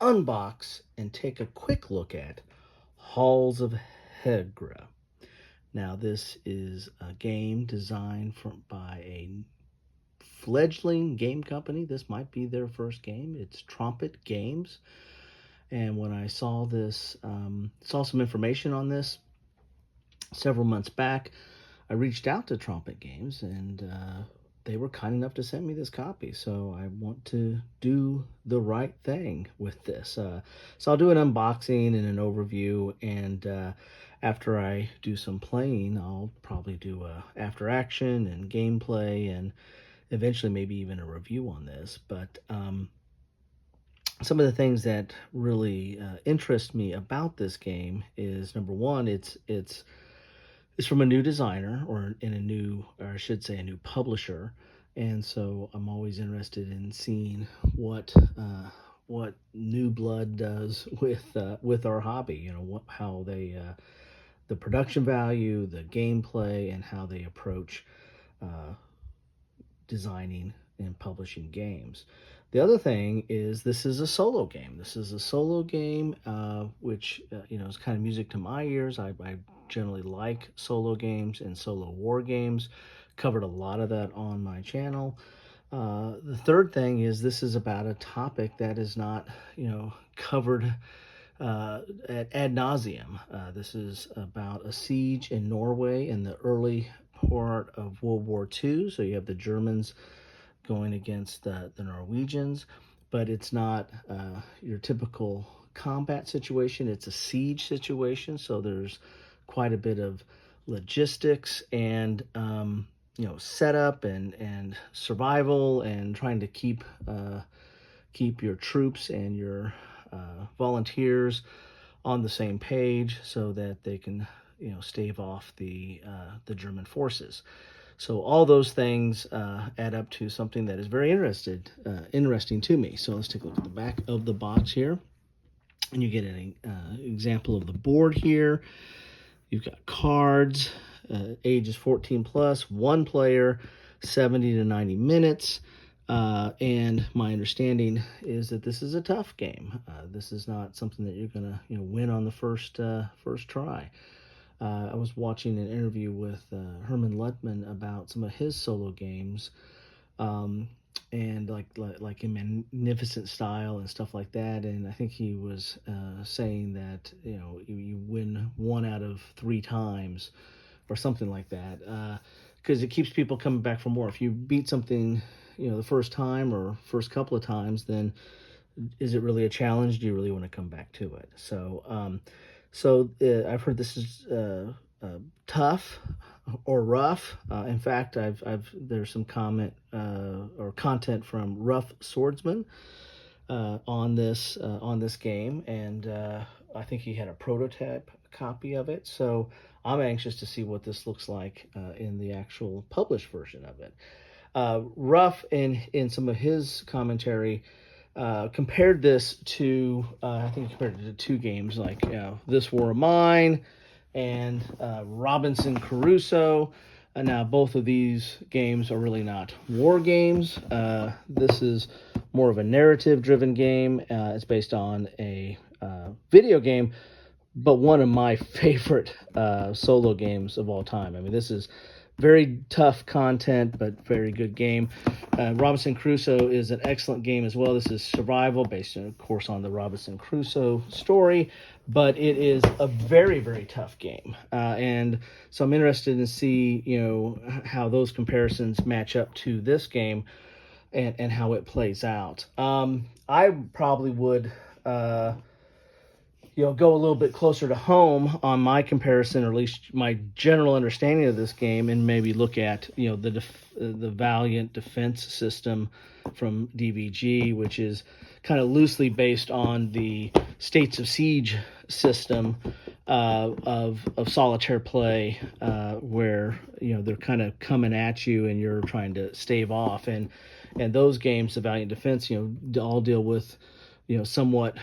unbox and take a quick look at Halls of Hegra. Now, this is a game designed by a fledgling game company. This might be their first game. It's Tompet Games. And when I saw this, saw some information on this several months back, I reached out to Tompet Games, and they were kind enough to send me this copy. So I want to do the right thing with this. So I'll do an unboxing and an overview, and after I do some playing, I'll probably do a after action and gameplay, and eventually maybe even a review on this. But some of the things that really interest me about this game is, number one, it's from a new designer, or I should say, a new publisher, and so I'm always interested in seeing what new blood does with our hobby. You know, how they the production value, the gameplay, and how they approach designing and publishing games. The other thing is, this is a solo game. This is a solo game, which is kind of music to my ears. I generally like solo games and solo war games. Covered a lot of that on my channel. The third thing is, this is about a topic that is not covered ad nauseum. This is about a siege in Norway in the early part of World War II. So you have the Germans going against the Norwegians, but it's not your typical combat situation. It's a siege situation, so there's quite a bit of logistics and setup and survival, and trying to keep your troops and your volunteers on the same page so that they can stave off the German forces. So all those things add up to something that is very interesting to me. So let's take a look at the back of the box here, and you get an example of the board here. You've got cards, ages 14 plus, one player, 70 to 90 minutes. And my understanding is that this is a tough game. This is not something that you're gonna win on the first try. I was watching an interview with Herman Luttman about some of his solo games, and like in Magnificent Style and stuff like that. And I think he was saying that you win 1 out of 3 times, or something like that, because it keeps people coming back for more. If you beat something the first time or first couple of times, then is it really a challenge? Do you really want to come back to it? So I've heard this is tough or rough. In fact, there's some comment or content from Rough Swordsman on this game, and I think he had a prototype copy of it. So I'm anxious to see what this looks like in the actual published version of it. Rough, in some of his commentary, compared this to, I think he compared it to 2 games, like This War of Mine and Robinson Crusoe. Now, both of these games are really not war games. This is more of a narrative-driven game. It's based on a video game, but one of my favorite solo games of all time. I mean, this is very tough content, but very good game. Robinson Crusoe is an excellent game as well. This is survival, based, of course, on the Robinson Crusoe story, but it is a very, very tough game. And so I'm interested to see, how those comparisons match up to this game, and how it plays out. I probably would go a little bit closer to home on my comparison, or at least my general understanding of this game, and maybe look at the Valiant defense system from DVG, which is kind of loosely based on the States of Siege system of solitaire play, where they're kind of coming at you and you're trying to stave off, and those games, the Valiant defense, all deal with somewhat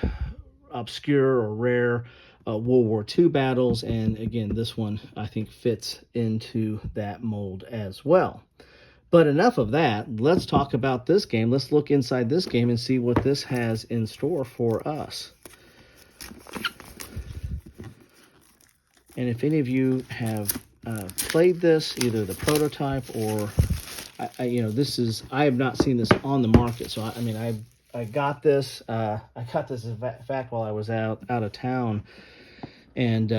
obscure or rare World War II battles, and again, this one I think fits into that mold as well. But enough of that. Let's talk about this game. Let's look inside this game and see what this has in store for us. And if any of you have played this, either the prototype or, this is, I have not seen this on the market. So I got this. I got this in fact while I was out of town, and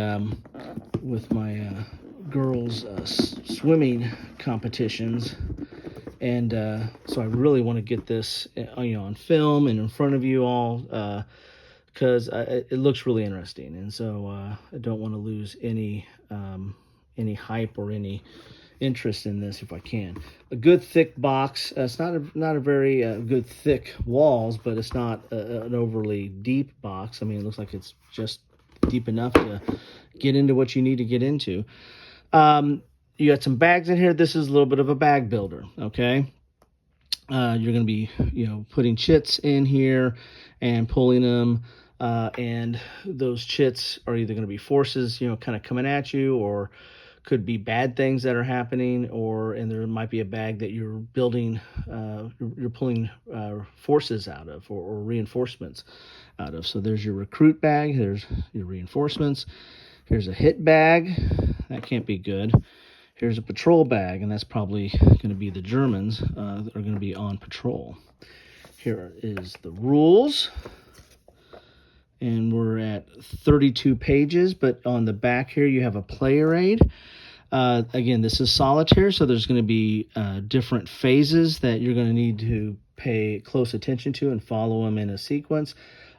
with my girls' swimming competitions, and so I really want to get this, on film and in front of you all. Because it looks really interesting, and so I don't want to lose any hype or any interest in this if I can. A good thick box. It's not a very good thick walls, but it's not an overly deep box. I mean, it looks like it's just deep enough to get into what you need to get into. You got some bags in here. This is a little bit of a bag builder, okay? You're going to be, putting chits in here and pulling them. And those chits are either going to be forces, kind of coming at you, or could be bad things that are happening, and there might be a bag that you're building, you're pulling forces out of, or reinforcements out of. So there's your recruit bag, there's your reinforcements, here's a hit bag, that can't be good. Here's a patrol bag, and that's probably going to be the Germans that are going to be on patrol. Here is the rules. And we're at 32 pages, but on the back here you have a player aid. Again, this is solitaire, so there's going to be different phases that you're going to need to pay close attention to and follow them in a sequence.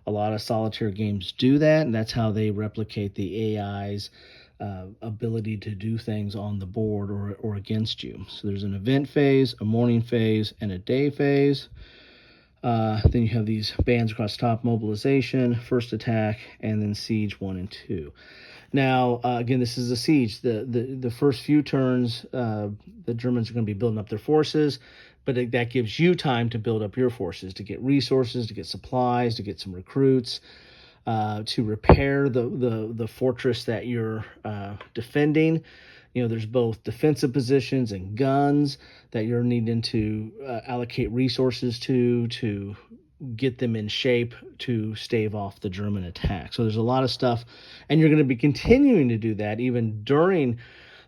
A lot of solitaire games do that, and that's how they replicate the AI's ability to do things on the board or against you. So there's an event phase, a morning phase, and a day phase. Then you have these bands across the top: mobilization, first attack, and then siege 1 and 2. Now, again, this is a siege. The first few turns, the Germans are going to be building up their forces, but that gives you time to build up your forces, to get resources, to get supplies, to get some recruits, to repair the fortress that you're defending. There's both defensive positions and guns that you're needing to allocate resources to get them in shape to stave off the German attack. So there's a lot of stuff, and you're going to be continuing to do that even during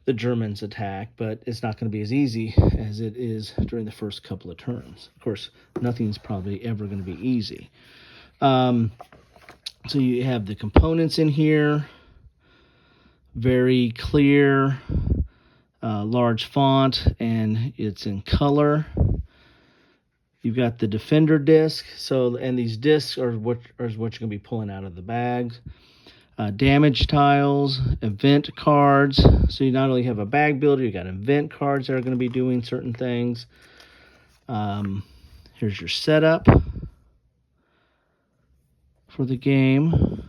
the Germans' attack, but it's not going to be as easy as it is during the first couple of turns. Of course, nothing's probably ever going to be easy. So you have the components in here, very clear, large font, and it's in color. You've got the defender disc, and these discs are what you're going to be pulling out of the bags. Damage tiles, event cards. So you not only have a bag builder, you got event cards that are going to be doing certain things. Here's your setup for the game.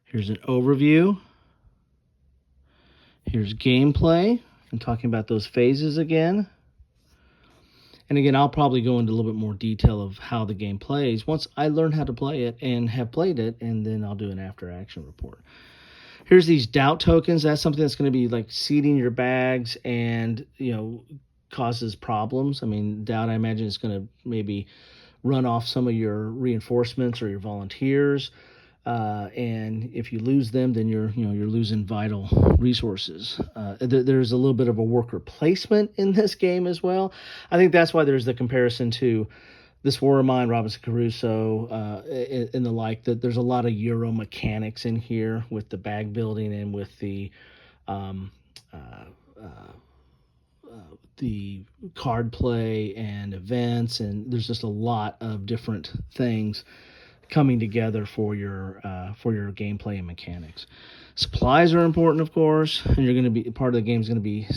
Here's an overview. Here's gameplay. I'm talking about those phases again. And again, I'll probably go into a little bit more detail of how the game plays once I learn how to play it and have played it, and then I'll do an after-action report. Here's these doubt tokens. That's something that's going to be like seeding your bags and, causes problems. I mean, doubt, I imagine, is going to maybe run off some of your reinforcements or your volunteers. And if you lose them, then you're losing vital resources. There's a little bit of a worker placement in this game as well. I think that's why there's the comparison to this War of Mine, Robinson Crusoe, and the like. That there's a lot of Euro mechanics in here with the bag building and with the card play and events, and there's just a lot of different things coming together for your gameplay and mechanics. Supplies are important, of course, and you're going to be part of the game is going to be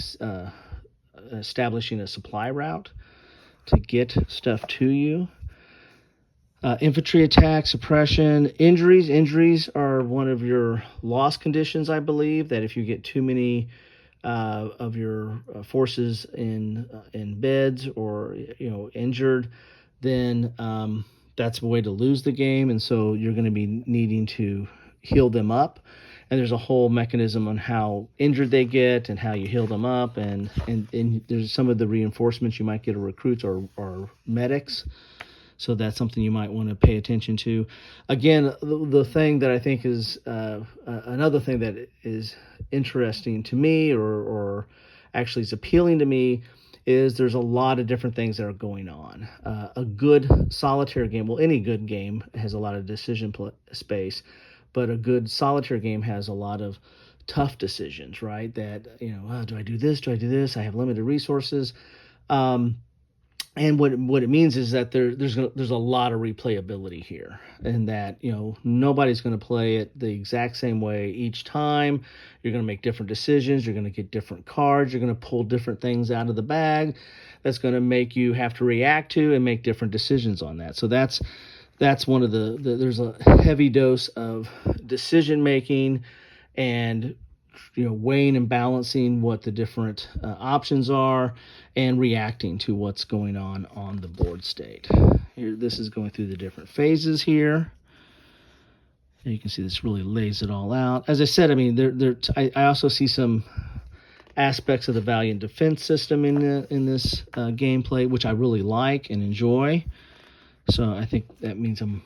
establishing a supply route to get stuff to you. Infantry attack, suppression, injuries. Injuries are one of your loss conditions, I believe. That if you get too many of your forces in beds or injured, then that's a way to lose the game, and so you're going to be needing to heal them up. and there's a whole mechanism on how injured they get and how you heal them up, and there's some of the reinforcements you might get of recruits or medics. So that's something you might want to pay attention to. Again, the thing that I think is another thing that is interesting to me, or actually is appealing to me, is there's a lot of different things that are going on. A good solitaire game, well, any good game has a lot of decision space, but a good solitaire game has a lot of tough decisions, right? That, do I do this? Do I do this? I have limited resources. And what it means is that there's a lot of replayability here, and that nobody's going to play it the exact same way each time. You're going to make different decisions. You're going to get different cards. You're going to pull different things out of the bag. That's going to make you have to react to and make different decisions on that. So that's one of there's a heavy dose of decision making and weighing and balancing what the different options are and reacting to what's going on the board state. Here, this is going through the different phases here. And you can see this really lays it all out. As I said, I mean, I also see some aspects of the valiant defense system in this gameplay, which I really like and enjoy. So I think that means I'm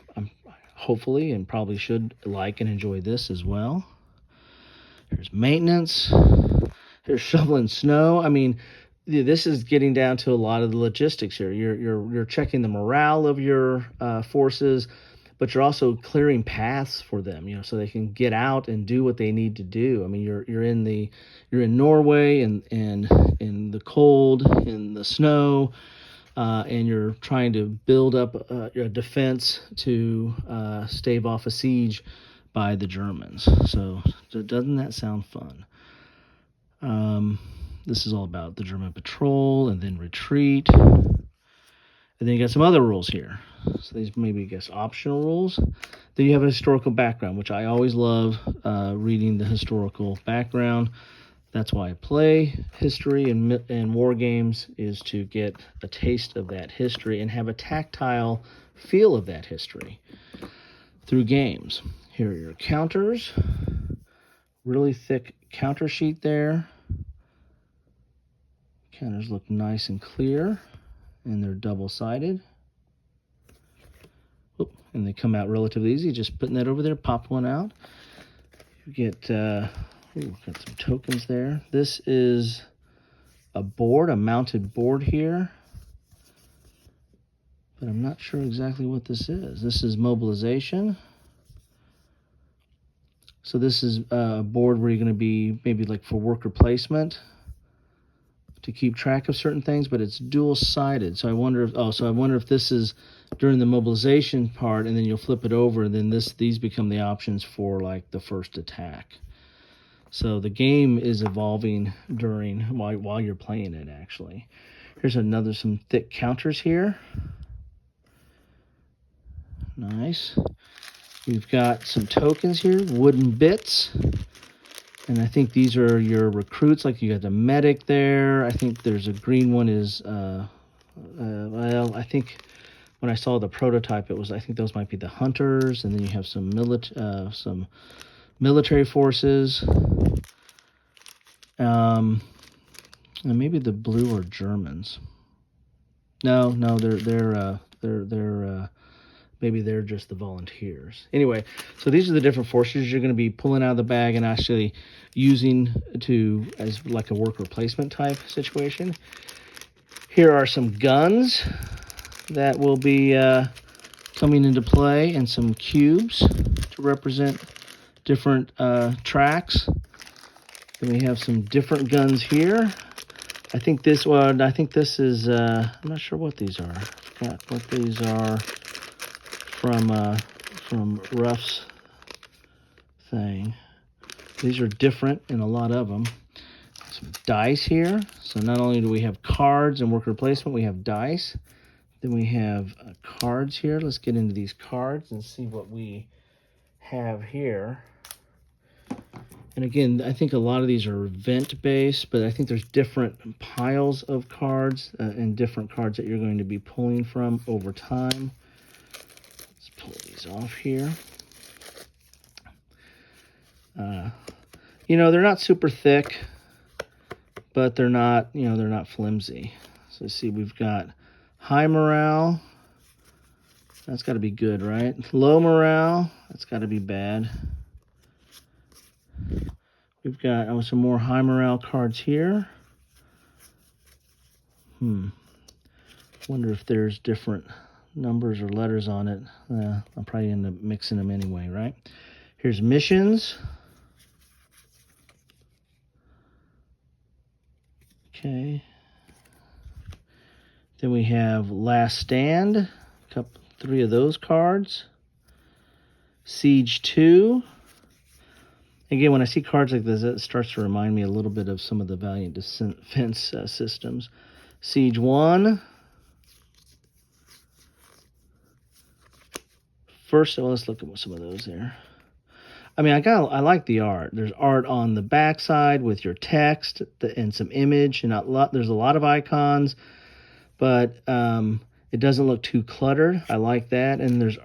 hopefully and probably should like and enjoy this as well. Here's maintenance. Here's shoveling snow. I mean, this is getting down to a lot of the logistics here. You're checking the morale of your forces, but you're also clearing paths for them, so they can get out and do what they need to do. I mean, you're in Norway and in the cold, in the snow, and you're trying to build up a defense to stave off a siege by the Germans. So doesn't that sound fun? This is all about the German patrol and then retreat. And then you got some other rules here. So these maybe, I guess, optional rules. Then you have a historical background, which I always love reading the historical background. That's why I play history and war games, is to get a taste of that history and have a tactile feel of that history through games. Here are your counters. Really thick counter sheet there. Counters look nice and clear, and they're double-sided. And they come out relatively easy. Just putting that over there, pop one out. You get got some tokens there. This is a board, a mounted board here, but I'm not sure exactly what this is. This is Mobilization. So this is a board where you're going to be maybe like for worker placement to keep track of certain things, but it's dual-sided. So I wonder if this is during the mobilization part, and then you'll flip it over, and then these become the options for like the first attack. So the game is evolving while you're playing it, actually. Here's some thick counters here. Nice. We've got some tokens here, wooden bits. And I think these are your recruits, like you got the medic there. I think there's a green one is, well, I think when I saw the prototype, I think those might be the hunters. And then you have some military forces. And maybe the blue are Germans. No, maybe they're just the volunteers. Anyway, so these are the different forces you're going to be pulling out of the bag and actually using as like a worker placement type situation. Here are some guns that will be coming into play, and some cubes to represent different tracks. Then we have some different guns here. I think this is, I'm not sure what these are. I forgot what these are from Ruff's thing. These are different in a lot of them. Some dice here. So not only do we have cards and worker placement, we have dice. Then we have cards here. Let's get into these cards and see what we have here. And again, I think a lot of these are event-based, but I think there's different piles of cards and different cards that you're going to be pulling from over time. Let's pull these off here. You know, they're not super thick, but they're not, you know, they're not flimsy. So see, we've got high morale. That's got to be good, right? Low morale. That's got to be bad. We've got some more high morale cards here. Wonder if there's different numbers or letters on it. I'll probably end up mixing them anyway, right? Here's missions. Okay. Then we have Last Stand. Three of those cards. Siege 2. Again, when I see cards like this, it starts to remind me a little bit of some of the Valiant Defense systems. Siege 1. First, well, let's look at some of those there. I mean, I like the art. There's art on the backside with your text and some image, and there's a lot of icons, but it doesn't look too cluttered. I like that. And there's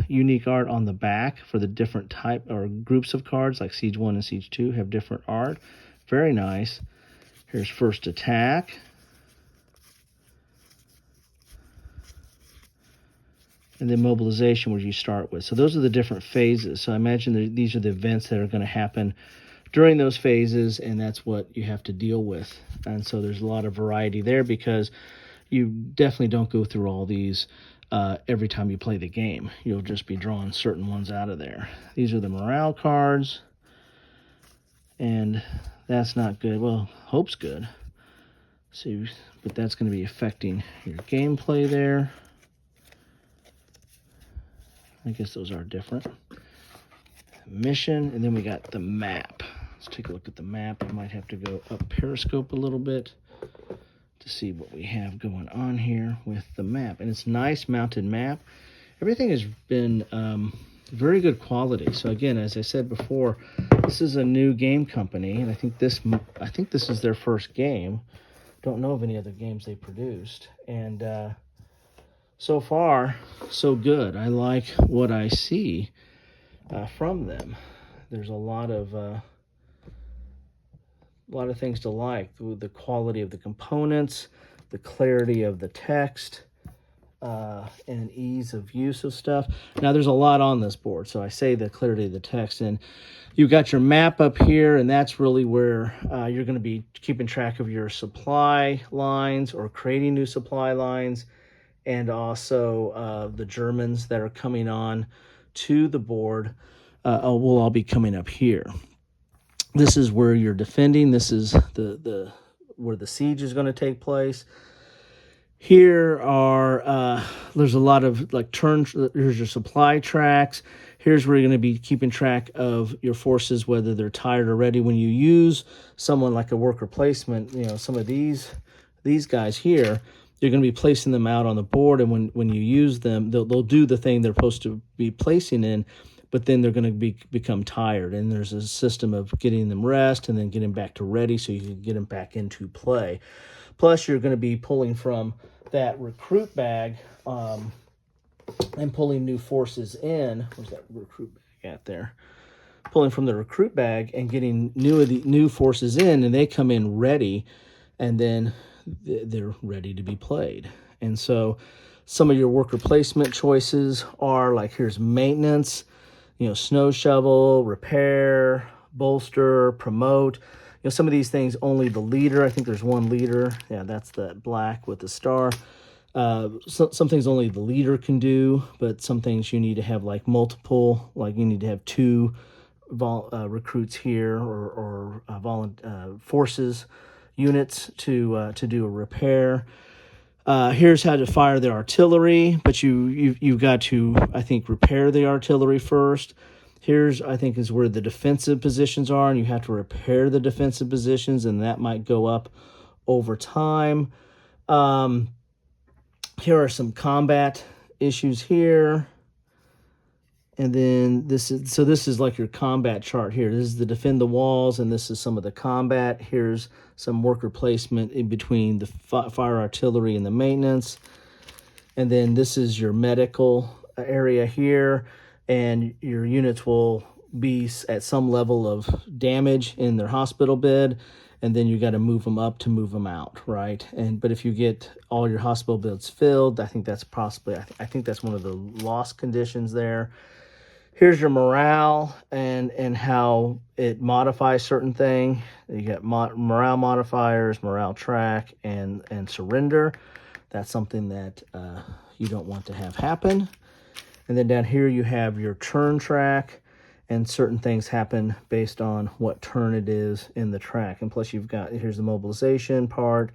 unique art on the back for the different type or groups of cards, like Siege 1 and Siege 2 have different art. Very nice. Here's First Attack. And then Mobilization, where you start with. So those are the different phases. So I imagine these are the events that are going to happen during those phases, and that's what you have to deal with. And so there's a lot of variety there, because you definitely don't go through all these every time you play the game. You'll just be drawing certain ones out of there. These are the morale cards, and that's not good. Well, hope's good. See, but that's going to be affecting your gameplay there. I guess those are different. Mission, and then we got the map. Let's take a look at the map. I might have to go up Periscope a little bit to see what we have going on here with the map. And it's nice mounted map. Everything has been very good quality. So again, as I said before, this is a new game company, and I think this is their first game. Don't know of any other games they produced, and so far, so good. I like what I see from them. There's a lot of things to like. The quality of the components, the clarity of the text, and ease of use of stuff. Now, there's a lot on this board, so I say the clarity of the text. And you've got your map up here, and that's really where you're going to be keeping track of your supply lines or creating new supply lines, and also the Germans that are coming on to the board will all be coming up here. This is where you're defending. This is where the siege is going to take place. Here are there's a lot of here's your supply tracks. Here's where you're going to be keeping track of your forces, whether they're tired or ready. When you use someone like a worker placement, you know, some of these guys here, you're going to be placing them out on the board, and when you use them, they'll do the thing they're supposed to be placing in, but then they're going to become tired, and there's a system of getting them rest and then getting back to ready so you can get them back into play. Plus, you're going to be pulling from that recruit bag and pulling new forces in. Where's that recruit bag at there? Pulling from the recruit bag and getting new forces in, and they come in ready, and then they're ready to be played. And so some of your worker placement choices are like, here's maintenance, you know, snow shovel, repair, bolster, promote. You know, some of these things only the leader. I think there's one leader. Yeah, that's the black with the star. Some things only the leader can do, but some things you need to have like multiple, like you need to have two recruits here or forces units to do a repair. Here's how to fire the artillery, but you've got to, I think, repair the artillery first. Here's, I think, is where the defensive positions are, and you have to repair the defensive positions, and that might go up over time. Here are some combat issues here. And then this is like your combat chart here. This is the defend the walls, and this is some of the combat. Here's some worker placement in between the fire artillery and the maintenance. And then this is your medical area here, and your units will be at some level of damage in their hospital bed, and then you got to move them up to move them out, right? But if you get all your hospital beds filled, I think that's possibly I think that's one of the lost conditions there. Here's your morale and how it modifies certain thing. You got morale modifiers, morale track, and surrender. That's something that you don't want to have happen. And then down here you have your turn track, and certain things happen based on what turn it is in the track. And plus you've got, here's the mobilization part,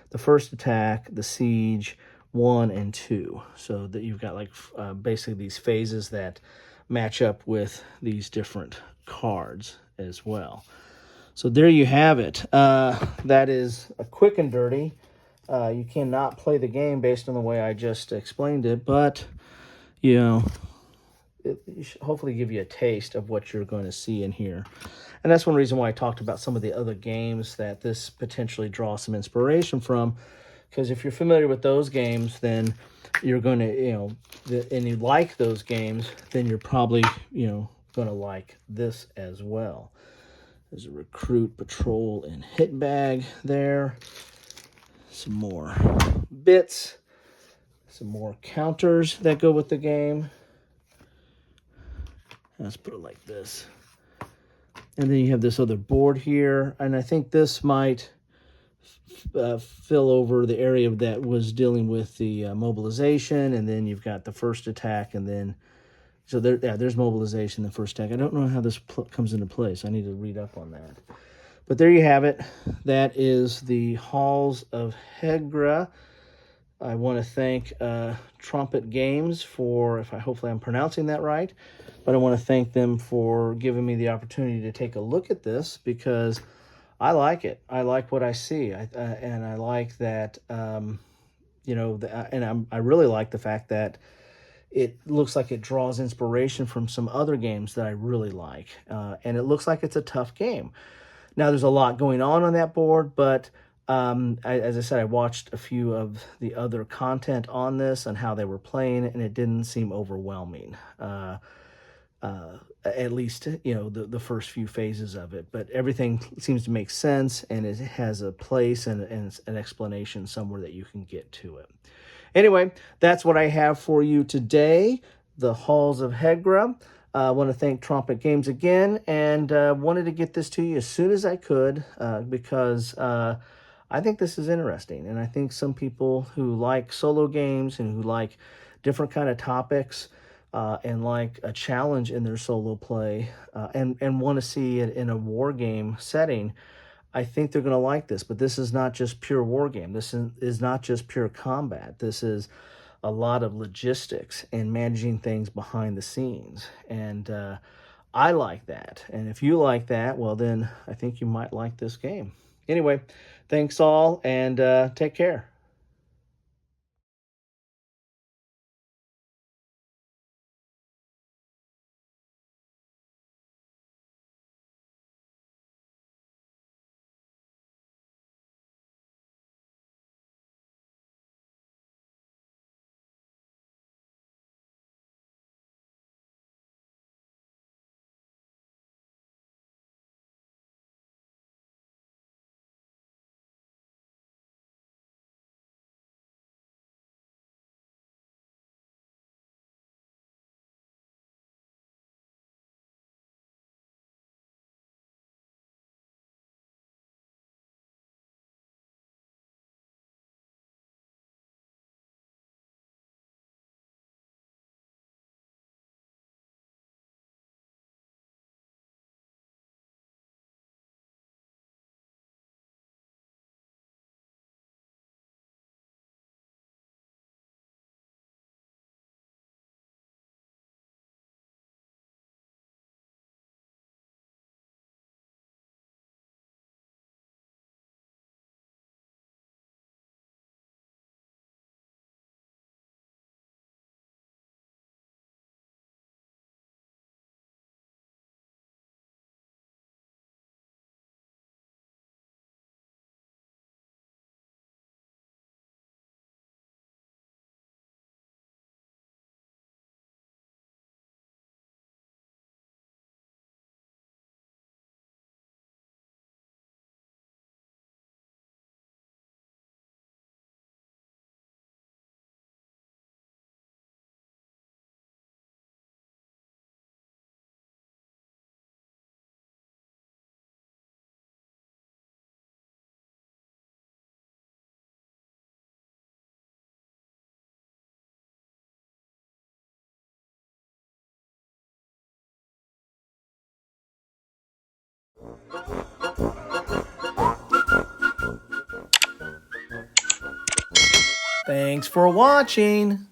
the first attack, the siege, 1 and 2. So that you've got like basically these phases that match up with these different cards as well. So there you have it. That is a quick and dirty. You cannot play the game based on the way I just explained it, but you know, it should hopefully give you a taste of what you're going to see in here. And that's one reason why I talked about some of the other games that this potentially draws some inspiration from, because if you're familiar with those games, then you're going to, and you like those games, then you're probably, going to like this as well. There's a recruit, patrol, and hit bag there. Some more bits, some more counters that go with the game. Let's put it like this. And then you have this other board here, and I think this might fill over the area that was dealing with the mobilization, and then you've got the first attack, and then so there's mobilization, the first attack. I don't know how this comes into place. I need to read up on that. But there you have it. That is the Halls of Hegra. I want to thank Tompet Games for, hopefully I'm pronouncing that right, but I want to thank them for giving me the opportunity to take a look at this, because I like it. I like what I see, and I like that. And I really like the fact that it looks like it draws inspiration from some other games that I really like, and it looks like it's a tough game. Now, there's a lot going on that board, but as I said, I watched a few of the other content on this and how they were playing, and it didn't seem overwhelming. At least, the first few phases of it. But everything seems to make sense, and it has a place and an explanation somewhere that you can get to it. Anyway, that's what I have for you today, the Halls of Hegra. I want to thank Tompet Games again, and wanted to get this to you as soon as I could, because I think this is interesting, and I think some people who like solo games and who like different kind of topics and like a challenge in their solo play and want to see it in a war game setting, I think they're going to like this. But this is not just pure war game. This is not just pure combat. This is a lot of logistics and managing things behind the scenes. And I like that. And if you like that, well, then I think you might like this game. Anyway, thanks all, and take care. Thanks for watching.